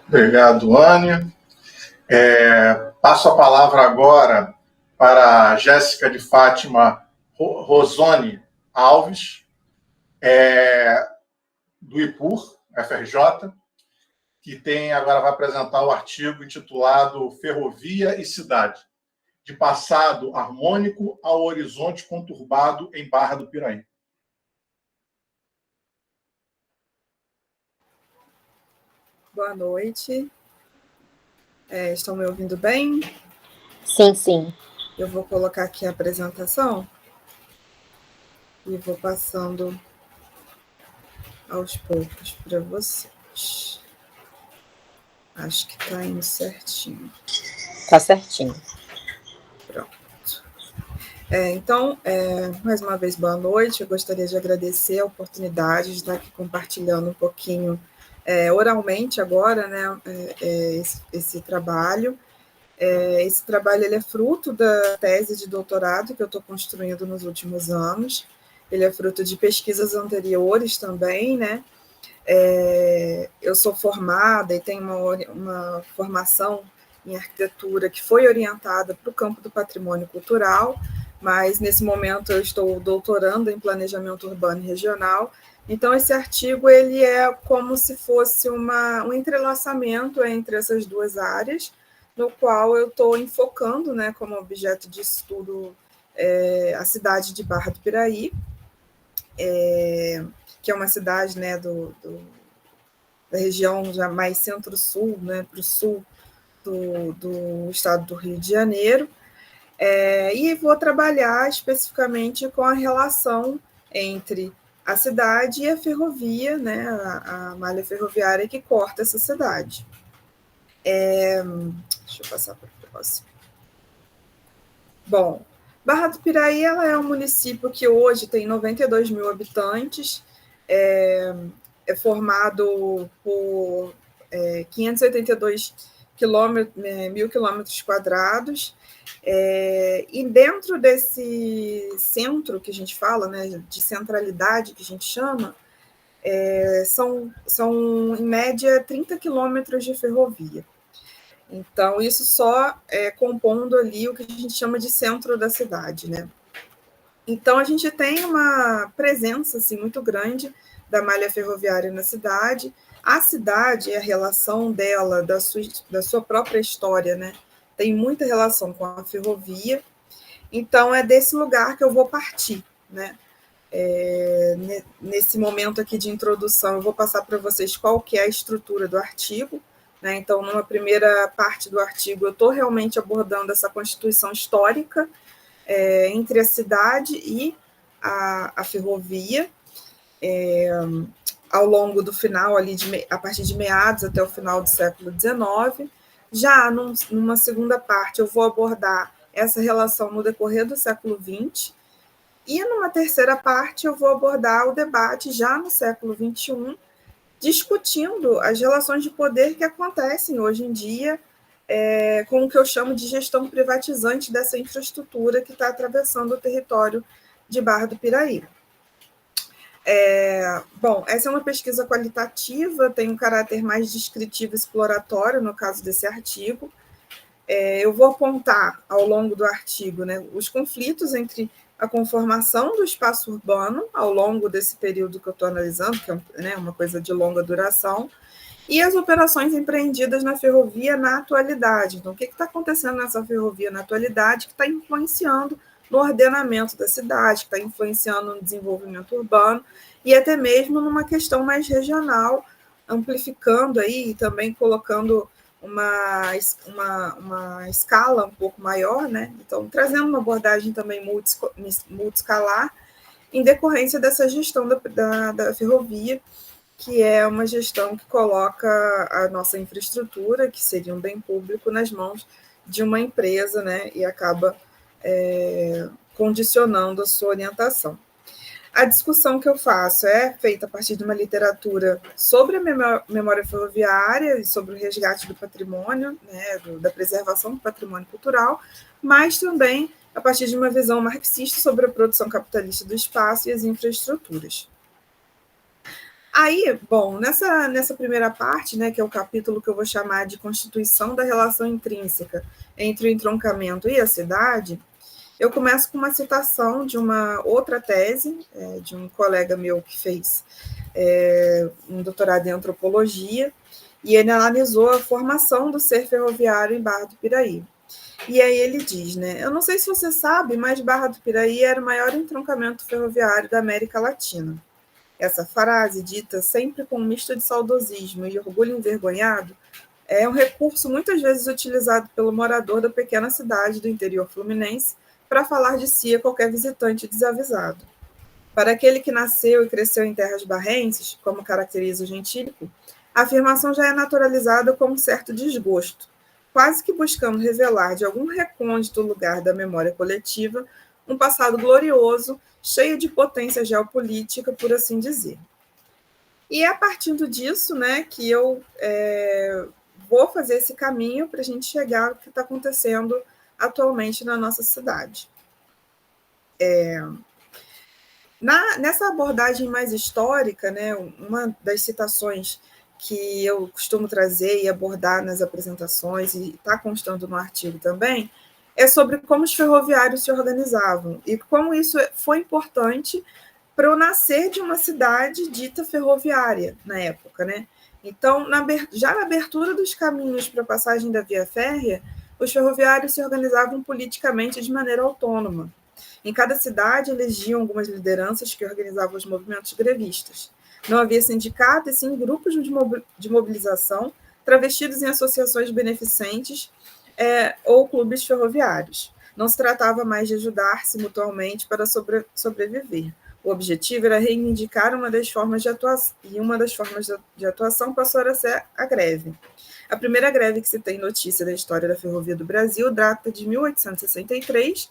Obrigado, Anne. Passo a palavra agora para a Jéssica de Fátima Rosone Alves, do IPUR, FRJ, que agora vai apresentar o artigo intitulado Ferrovia e Cidade, de passado harmônico ao horizonte conturbado em Barra do Piraí. Boa noite. Estão me ouvindo bem? Sim, sim. Eu vou colocar aqui a apresentação e vou passando aos poucos para vocês. Acho que está indo certinho. Está certinho. Pronto. Então, mais uma vez, boa noite. Eu gostaria de agradecer a oportunidade de estar aqui compartilhando um pouquinho, oralmente agora, né, esse trabalho. Esse trabalho ele é fruto da tese de doutorado que eu estou construindo nos últimos anos. Ele é fruto de pesquisas anteriores também, né? Eu sou formada e tenho uma formação em arquitetura que foi orientada para o campo do patrimônio cultural, mas nesse momento eu estou doutorando em planejamento urbano e regional. Então esse artigo ele é como se fosse um entrelaçamento entre essas duas áreas, no qual eu estou enfocando, né, como objeto de estudo a cidade de Barra do Piraí, que é uma cidade, né, da região já mais centro-sul, né, para o sul do estado do Rio de Janeiro, e vou trabalhar especificamente com a relação entre a cidade e a ferrovia, né, a malha ferroviária que corta essa cidade. Deixa eu passar para o próximo. Bom, Barra do Piraí ela é um município que hoje tem 92 mil habitantes, é formado por 582 mil quilômetros quadrados, e dentro desse centro que a gente fala, né, de centralidade que a gente chama, são em média 30 quilômetros de ferrovia. Então, isso só compondo ali o que a gente chama de centro da cidade, né? Então, a gente tem uma presença assim, muito grande da malha ferroviária na cidade. A cidade e a relação dela, da sua própria história, né? Tem muita relação com a ferrovia. Então, é desse lugar que eu vou partir, né? Nesse momento aqui de introdução, eu vou passar para vocês qual que é a estrutura do artigo. Né? Então, numa primeira parte do artigo, eu estou realmente abordando essa constituição histórica entre a cidade e a ferrovia, ao longo do final, ali a partir de meados até o final do século XIX. Já numa segunda parte, eu vou abordar essa relação no decorrer do século XX, e numa terceira parte, eu vou abordar o debate já no século XXI, discutindo as relações de poder que acontecem hoje em dia com o que eu chamo de gestão privatizante dessa infraestrutura que está atravessando o território de Barra do Piraí. Bom, essa é uma pesquisa qualitativa, tem um caráter mais descritivo e exploratório no caso desse artigo. Eu vou apontar ao longo do artigo, né, os conflitos entre a conformação do espaço urbano ao longo desse período que eu estou analisando, que é uma coisa de longa duração, e as operações empreendidas na ferrovia na atualidade. Então, o que está acontecendo nessa ferrovia na atualidade que está influenciando no ordenamento da cidade, que está influenciando no desenvolvimento urbano e até mesmo numa questão mais regional, amplificando aí e também colocando uma escala um pouco maior, né? Então, trazendo uma abordagem também multiscalar, em decorrência dessa gestão da ferrovia, que é uma gestão que coloca a nossa infraestrutura, que seria um bem público, nas mãos de uma empresa, né? E acaba condicionando a sua orientação. A discussão que eu faço é feita a partir de uma literatura sobre a memória ferroviária e sobre o resgate do patrimônio, né, da preservação do patrimônio cultural, mas também a partir de uma visão marxista sobre a produção capitalista do espaço e as infraestruturas. A Aí, bom, nessa primeira parte, né, que é o capítulo que eu vou chamar de Constituição da Relação Intrínseca entre o entroncamento e a cidade, eu começo com uma citação de uma outra tese, de um colega meu que fez um doutorado em antropologia, e ele analisou a formação do ser ferroviário em Barra do Piraí. E aí ele diz, né, eu não sei se você sabe, mas Barra do Piraí era o maior entroncamento ferroviário da América Latina. Essa frase, dita sempre com um misto de saudosismo e orgulho envergonhado, é um recurso muitas vezes utilizado pelo morador da pequena cidade do interior fluminense para falar de si a qualquer visitante desavisado. Para aquele que nasceu e cresceu em terras barrenses, como caracteriza o gentílico, a afirmação já é naturalizada com um certo desgosto, quase que buscando revelar de algum recôndito lugar da memória coletiva um passado glorioso, cheio de potência geopolítica, por assim dizer. E é a partir disso, né, que eu vou fazer esse caminho para a gente chegar ao que está acontecendo atualmente na nossa cidade. Nessa abordagem mais histórica, né, uma das citações que eu costumo trazer e abordar nas apresentações, e está constando no artigo também, é sobre como os ferroviários se organizavam e como isso foi importante para o nascer de uma cidade dita ferroviária na época, né? Então, já na abertura dos caminhos para a passagem da via férrea, os ferroviários se organizavam politicamente de maneira autônoma. Em cada cidade, elegiam algumas lideranças que organizavam os movimentos grevistas. Não havia sindicato, e sim grupos de mobilização, travestidos em associações beneficentes ou clubes ferroviários. Não se tratava mais de ajudar-se mutuamente para sobreviver. O objetivo era reivindicar uma das formas de atuação, e uma das formas de atuação passou a ser a greve. A primeira greve que se tem notícia da história da Ferrovia do Brasil data de 1863,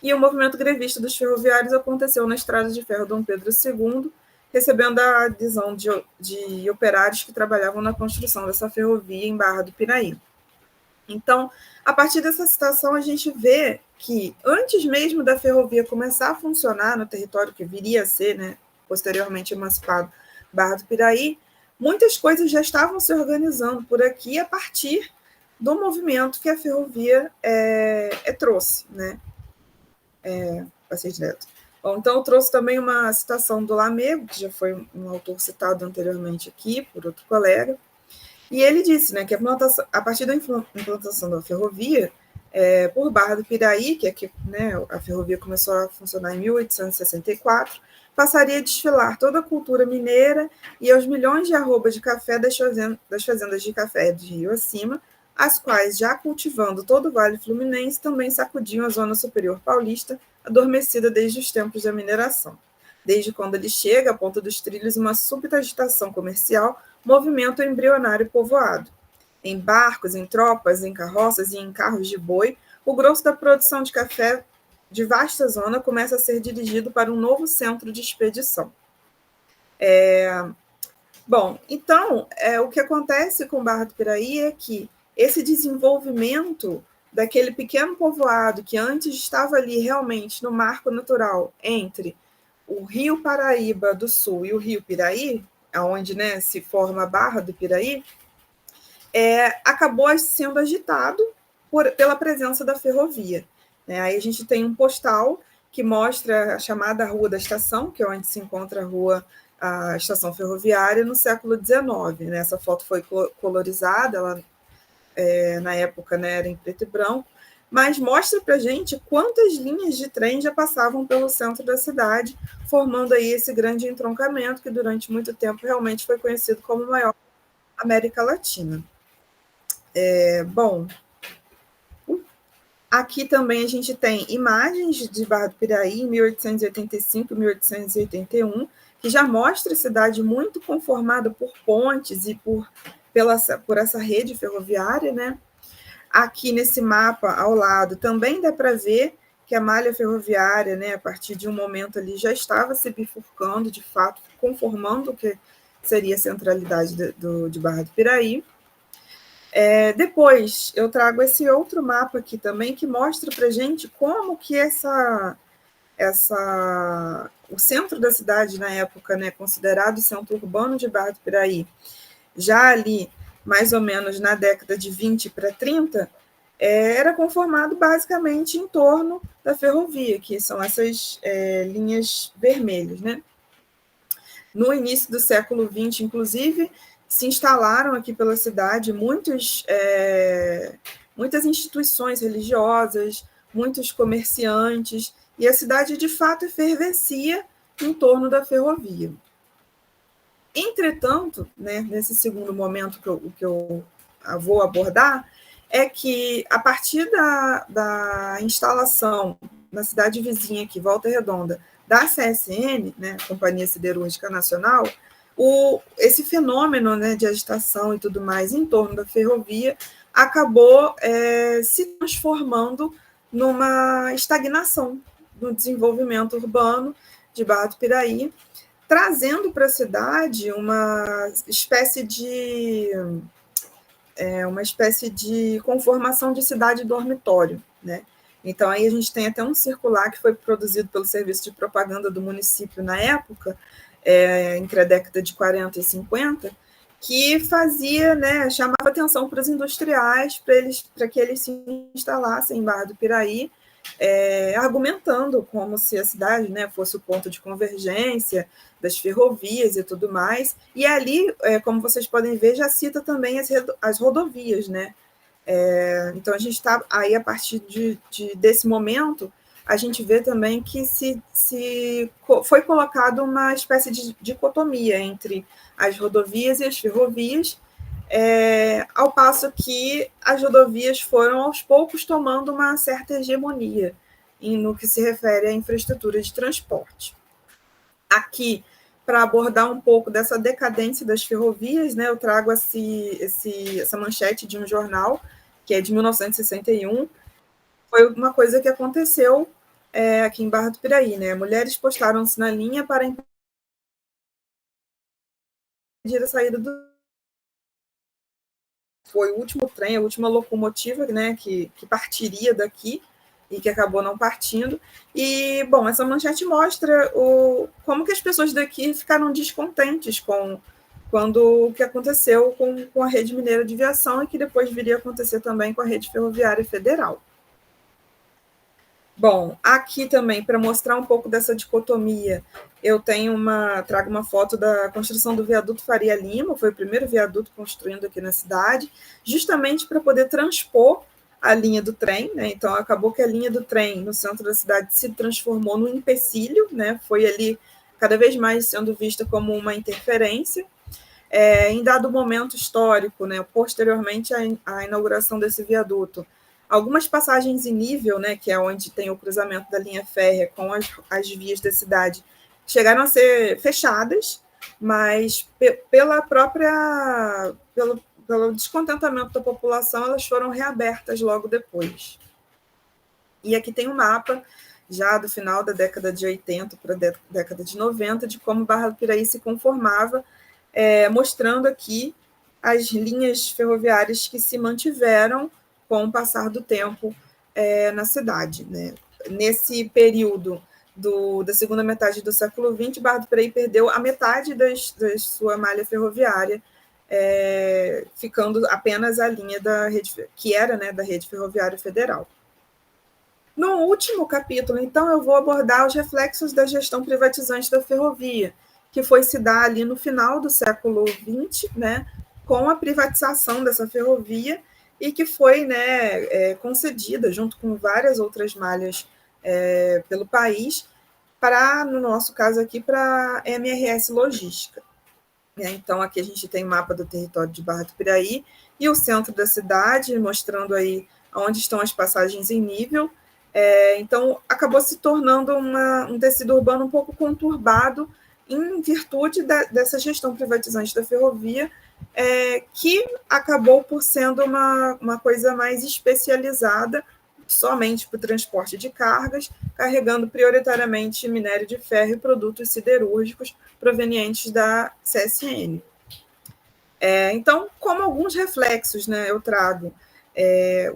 e o movimento grevista dos ferroviários aconteceu na Estrada de Ferro Dom Pedro II, recebendo a adesão de operários que trabalhavam na construção dessa ferrovia em Barra do Piraí. Então, a partir dessa citação, a gente vê que, antes mesmo da ferrovia começar a funcionar no território que viria a ser, né, posteriormente emancipado, Barra do Piraí, muitas coisas já estavam se organizando por aqui a partir do movimento que a ferrovia trouxe, né? Passei direto. Bom, então, eu trouxe também uma citação do Lamego, que já foi um autor citado anteriormente aqui por outro colega, e ele disse, né, que a partir da implantação da ferrovia, por Barra do Piraí, que é que, né, a ferrovia começou a funcionar em 1864, passaria a desfilar toda a cultura mineira e aos milhões de arrobas de café das fazendas de café de Rio acima, as quais, já cultivando todo o Vale Fluminense, também sacudiam a zona superior paulista, adormecida desde os tempos da mineração. Desde quando ele chega à ponta dos trilhos, uma súbita agitação comercial movimenta o embrionário povoado. Em barcos, em tropas, em carroças e em carros de boi, o grosso da produção de café de vasta zona começa a ser dirigido para um novo centro de expedição. Bom, então, o que acontece com Barra do Piraí é que esse desenvolvimento daquele pequeno povoado que antes estava ali realmente no marco natural entre o Rio Paraíba do Sul e o Rio Piraí, onde, né, se forma a Barra do Piraí, acabou sendo agitado pela presença da ferrovia. Aí a gente tem um postal que mostra a chamada Rua da Estação, que é onde se encontra a estação ferroviária no século XIX. Essa foto foi colorizada, ela, na época, né, era em preto e branco, mas mostra para a gente quantas linhas de trem já passavam pelo centro da cidade, formando aí esse grande entroncamento que durante muito tempo realmente foi conhecido como o maior da América Latina. Bom, aqui também a gente tem imagens de Barra do Piraí em 1885 e 1881, que já mostra a cidade muito conformada por pontes e por essa rede ferroviária, né? Aqui nesse mapa ao lado também dá para ver que a malha ferroviária, né, a partir de um momento ali, já estava se bifurcando, de fato, conformando o que seria a centralidade de Barra do Piraí. Depois eu trago esse outro mapa aqui também, que mostra para a gente como que o centro da cidade na época, né, considerado centro urbano de Barra do Piraí, já ali mais ou menos na década de 20 para 30, era conformado basicamente em torno da ferrovia, que são essas linhas vermelhas, né? No início do século XX, inclusive, se instalaram aqui pela cidade muitas instituições religiosas, muitos comerciantes, e a cidade, de fato, efervescia em torno da ferrovia. Entretanto, né, nesse segundo momento que eu vou abordar, é que, a partir da instalação na cidade vizinha aqui, Volta Redonda, da CSN, né, Companhia Siderúrgica Nacional, esse fenômeno, né, de agitação e tudo mais em torno da ferrovia acabou se transformando numa estagnação no desenvolvimento urbano de Barra do Piraí, trazendo para a cidade uma espécie de conformação de cidade dormitório, né? Então, aí a gente tem até um circular que foi produzido pelo Serviço de Propaganda do município na época, entre a década de 40 e 50, que fazia, né, chamava atenção para os industriais, para que eles se instalassem em Barra do Piraí, argumentando como se a cidade, né, fosse o ponto de convergência das ferrovias e tudo mais. E ali, como vocês podem ver, já cita também as rodovias, né? Então, a gente está aí, a partir desse momento, a gente vê também que foi colocado uma espécie de dicotomia entre as rodovias e as ferrovias, ao passo que as rodovias foram, aos poucos, tomando uma certa hegemonia no que se refere à infraestrutura de transporte. Aqui, para abordar um pouco dessa decadência das ferrovias, né, eu trago essa manchete de um jornal, que é de 1961, foi uma coisa que aconteceu aqui em Barra do Piraí, né? Mulheres postaram-se na linha para impedir a saída do... Foi o último trem, a última locomotiva, né, que partiria daqui, e que acabou não partindo. E, bom, essa manchete mostra como que as pessoas daqui ficaram descontentes com o que aconteceu com a Rede Mineira de Viação, e que depois viria a acontecer também com a Rede Ferroviária Federal. Bom, aqui também, para mostrar um pouco dessa dicotomia, eu trago uma foto da construção do viaduto Faria Lima, foi o primeiro viaduto construído aqui na cidade, justamente para poder transpor a linha do trem, né? Então, acabou que a linha do trem no centro da cidade se transformou num empecilho, né? Foi ali cada vez mais sendo vista como uma interferência. Em dado momento histórico, né, posteriormente à inauguração desse viaduto, algumas passagens em nível, né, que é onde tem o cruzamento da linha férrea com as vias da cidade, chegaram a ser fechadas, mas pelo descontentamento da população, elas foram reabertas logo depois. E aqui tem um mapa, já do final da década de 80 para a década de 90, de como Barra do Piraí se conformava, mostrando aqui as linhas ferroviárias que se mantiveram com o passar do tempo na cidade, né? Nesse período da segunda metade do século XX, Barra do Piraí perdeu a metade da sua malha ferroviária, ficando apenas a linha da rede, que era, né, da Rede Ferroviária Federal. No último capítulo, então, eu vou abordar os reflexos da gestão privatizante da ferrovia, que foi se dar ali no final do século XX, né, com a privatização dessa ferrovia, e que foi, né, concedida, junto com várias outras malhas pelo país, no nosso caso aqui, para a MRS Logística. Então, aqui a gente tem o mapa do território de Barra do Piraí e o centro da cidade, mostrando aí onde estão as passagens em nível. Então, acabou se tornando um tecido urbano um pouco conturbado em virtude dessa gestão privatizante da ferrovia, que acabou por sendo uma coisa mais especializada somente para o transporte de cargas, carregando prioritariamente minério de ferro e produtos siderúrgicos provenientes da CSN. Então, como alguns reflexos, né, eu trago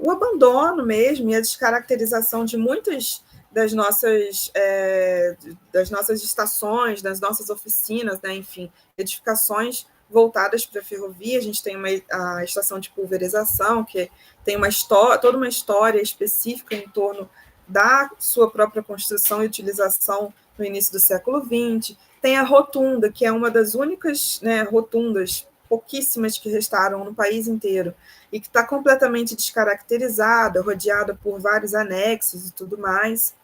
o abandono mesmo e a descaracterização de muitas das nossas estações, das nossas oficinas, né? Enfim, edificações voltadas para a ferrovia. A gente tem a estação de pulverização, que tem toda uma história específica em torno da sua própria construção e utilização no início do século XX. Tem a rotunda, que é uma das únicas, né, rotundas, pouquíssimas que restaram no país inteiro, e que está completamente descaracterizada, rodeada por vários anexos e tudo mais.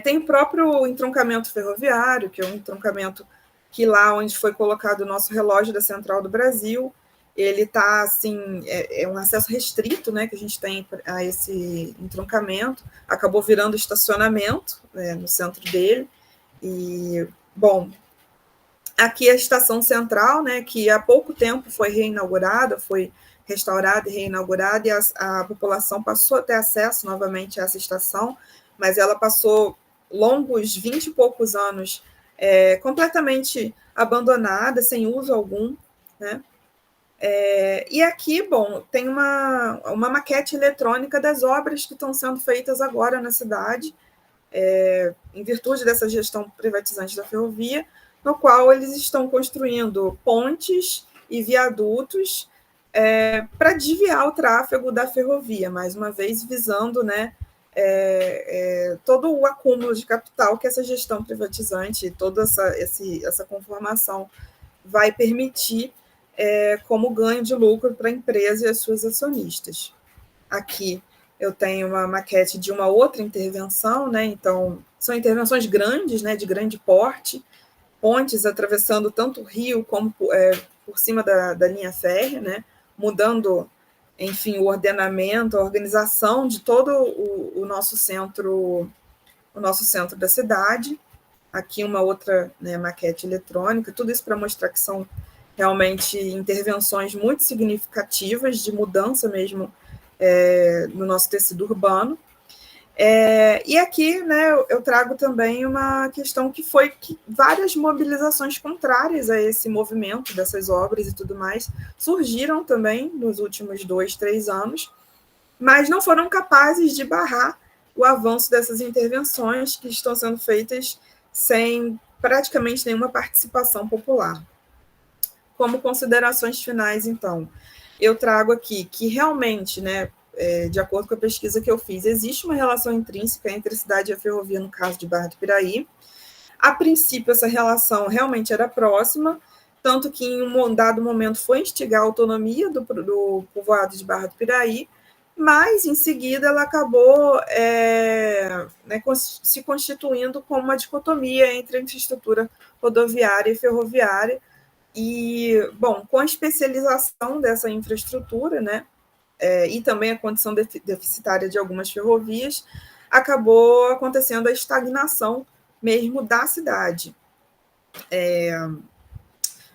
Tem o próprio entroncamento ferroviário, que é um entroncamento que lá onde foi colocado o nosso relógio da Central do Brasil, ele está, assim, é um acesso restrito, né, que a gente tem a esse entroncamento, acabou virando estacionamento, né, no centro dele. E, bom, aqui a Estação Central, né, que há pouco tempo foi reinaugurada, foi restaurada e reinaugurada, e a população passou a ter acesso novamente a essa estação, mas ela passou longos 20 e poucos anos completamente abandonada, sem uso algum, né? E aqui, bom, tem uma maquete eletrônica das obras que estão sendo feitas agora na cidade, em virtude dessa gestão privatizante da ferrovia, no qual eles estão construindo pontes e viadutos para desviar o tráfego da ferrovia, mais uma vez visando, né, todo o acúmulo de capital que essa gestão privatizante, toda essa conformação vai permitir como ganho de lucro para a empresa e as suas acionistas. Aqui eu tenho uma maquete de uma outra intervenção, né? Então, são intervenções grandes, né, de grande porte, pontes atravessando tanto o rio como por cima da linha férrea, né, mudando, enfim, o ordenamento, a organização de todo o nosso centro da cidade. Aqui uma outra, né, maquete eletrônica, tudo isso para mostrar que são realmente intervenções muito significativas de mudança mesmo no nosso tecido urbano. E aqui, né, eu trago também uma questão que foi que várias mobilizações contrárias a esse movimento dessas obras e tudo mais surgiram também nos últimos 2, 3 anos, mas não foram capazes de barrar o avanço dessas intervenções que estão sendo feitas sem praticamente nenhuma participação popular. Como considerações finais, então, eu trago aqui que realmente, né, de acordo com a pesquisa que eu fiz, existe uma relação intrínseca entre a cidade e a ferrovia no caso de Barra do Piraí. A princípio, essa relação realmente era próxima, tanto que em um dado momento foi instigar a autonomia do povoado de Barra do Piraí, mas em seguida ela acabou né, se constituindo como uma dicotomia entre a infraestrutura rodoviária e ferroviária. E, bom, com a especialização dessa infraestrutura, né, e também a condição deficitária de algumas ferrovias, acabou acontecendo a estagnação mesmo da cidade.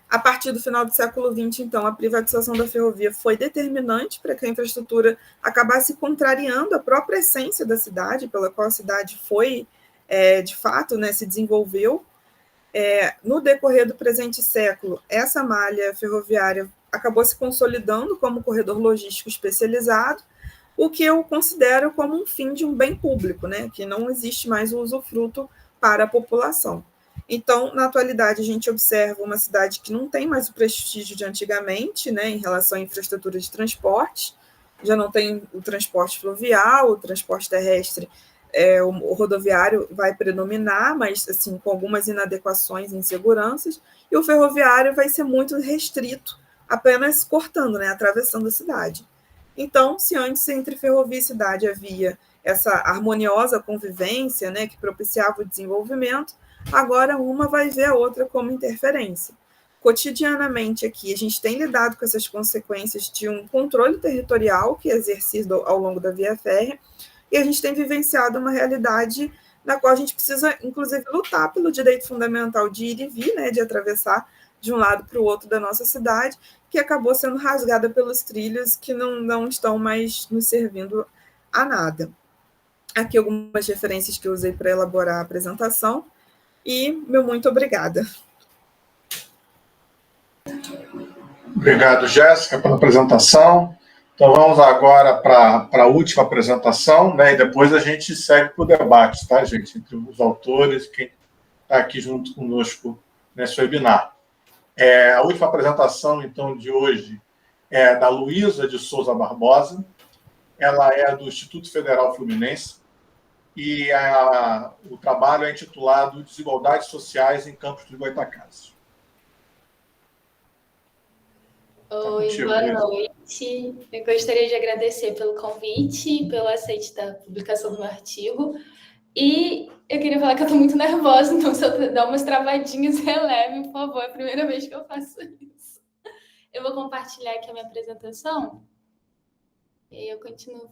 A partir do final do século XX, então, a privatização da ferrovia foi determinante para que a infraestrutura acabasse contrariando a própria essência da cidade, pela qual a cidade foi, de fato, né, se desenvolveu. No decorrer do presente século, essa malha ferroviária acabou se consolidando como corredor logístico especializado, o que eu considero como um fim de um bem público, né, que não existe mais o usufruto para a população. Então, na atualidade, a gente observa uma cidade que não tem mais o prestígio de antigamente, né, em relação à infraestrutura de transporte, já não tem o transporte fluvial, o transporte terrestre, o rodoviário vai predominar, mas assim, com algumas inadequações e inseguranças, e o ferroviário vai ser muito restrito, apenas cortando, né, atravessando a cidade. Então, se antes entre ferrovia e cidade havia essa harmoniosa convivência, né, que propiciava o desenvolvimento, agora uma vai ver a outra como interferência. Cotidianamente aqui, a gente tem lidado com essas consequências de um controle territorial que é exercido ao longo da via férrea, e a gente tem vivenciado uma realidade na qual a gente precisa, inclusive, lutar pelo direito fundamental de ir e vir, né, de atravessar de um lado para o outro da nossa cidade, que acabou sendo rasgada pelos trilhos que não estão mais nos servindo a nada. Aqui algumas referências que eu usei para elaborar a apresentação, e meu muito obrigada. Obrigado, Jéssica, pela apresentação. Então, vamos agora para a última apresentação, né? E depois a gente segue para o debate, tá, gente? Entre os autores e quem está aqui junto conosco nesse webinar. A última apresentação, então, de hoje é da Luísa de Souza Barbosa. Ela é do Instituto Federal Fluminense e o trabalho é intitulado Desigualdades Sociais em Campos dos Goytacazes. Oi, boa noite. Eu gostaria de agradecer pelo convite, pelo aceite da publicação do meu artigo. E eu queria falar que eu estou muito nervosa, então se eu dar umas travadinhas, releve, por favor. É a primeira vez que eu faço isso. Eu vou compartilhar aqui a minha apresentação e aí eu continuo